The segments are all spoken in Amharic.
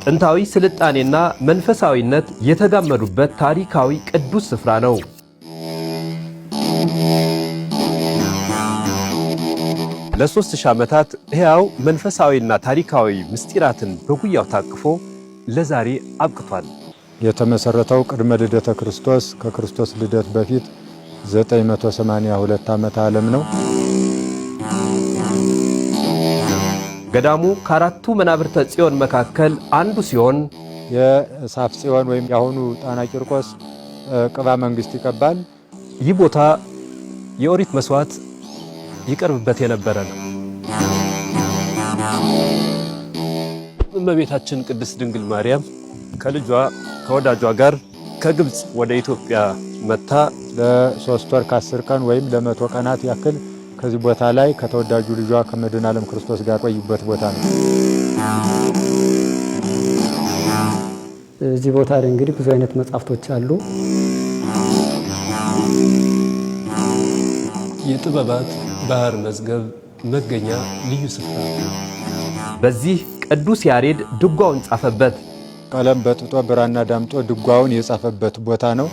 ጥንታዊ ስልጣኔና መንፈሳዊነት የተጋመዱበት ታሪካዊ ቅዱስ ስፍራ ነው። ለ3000 ዓመታት ሕያው መንፈሳዊና ታሪካዊ ምስጢራትን በጉያው ታቅፎ ለዛሬ አብቅቷል። የተመሰረተው ቅድመ ልደተ ክርስቶስ ከክርስቶስ ልደት በፊት 982 ዓመተ ዓለም ነው። ገዳሙ ከአራቱ መናብርተ ጽዮን መካከል አንዱ ሲሆን የሳፍ ጽዮን ወይም ያሁኑ ጣና ቂርቆስ ቅባ መንግስት ይቀባል። ይህ ቦታ የኦሪት መስዋዕት ይቀርብበት የነበረ ነው። እመቤታችን ቅድስት ድንግል ማርያም ከልጇ ከወዳጇ ጋር ከግብጽ ወደ ኢትዮጵያ መጣ ለ3 ወር ከ10 ቀን ወይም ለ100 ቀናት ያክል ከዚህ ቦታ ላይ ከተወዳጁ ልጇ ከመድኃኔ ዓለም ክርስቶስ ጋር ቆይበት ቦታ ነው። እዚህ ቦታ ላይ እንግዲህ ብዙ አይነት መጻሕፍቶች አሉ። የጥበባት ባህር መዝገብ መገኛ ልዩ ስፍራ። በዚህ ቅዱስ ያሬድ ድጓውን ጻፈበት። ቀለም በጥጦ ብራና ዳምጦ ድጓውን የጻፈበት ቦታ ነው።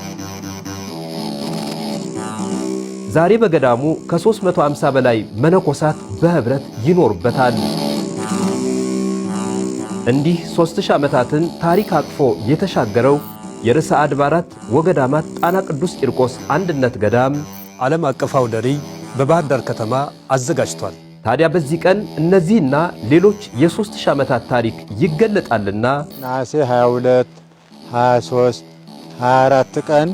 ዛሬ በገዳሙ ከ350 በላይ መነኮሳት በህብረት ይኖርበታል። እንዲህ 3000 ዓመታትን ታሪክ አቅፎ የተሻገረው የርዕሰ አድባራት ወገዳማት ጣና ቅዱስ ቂርቆስ አንድነት ገዳም ዓለም አቀፍ አውደ ርዕይ በባህር ዳር ከተማ አዘጋጅቷል። ታዲያ በዚህ ቀን እነዚህና ሌሎች የ3000 ዓመታት ታሪክ ይገለጣልና ነሐሴ 22፣ 23፣ 24 ቀን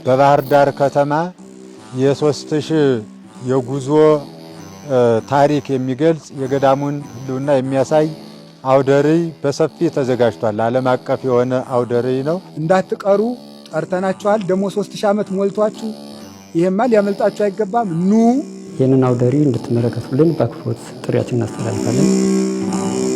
በባህር ዳር ከተማ የ3000 የጉዞ ታሪክ የሚገልጽ የገዳሙን ህልውና የሚያሳይ አውደ ርዕይ በሰፊ ተዘጋጅቷል። ዓለም አቀፍ የሆነ አውደ ርዕይ ነው። እንዳትቀሩ ጠርተናችኋል። ደግሞ 3000 ዓመት ሞልቷችሁ ይሄማ ሊያመልጣችሁ አይገባም። ኑ ይህንን አውደ ርዕይ እንድትመለከቱልን በአክብሮት ጥሪያችንን እናስተላልፋለን።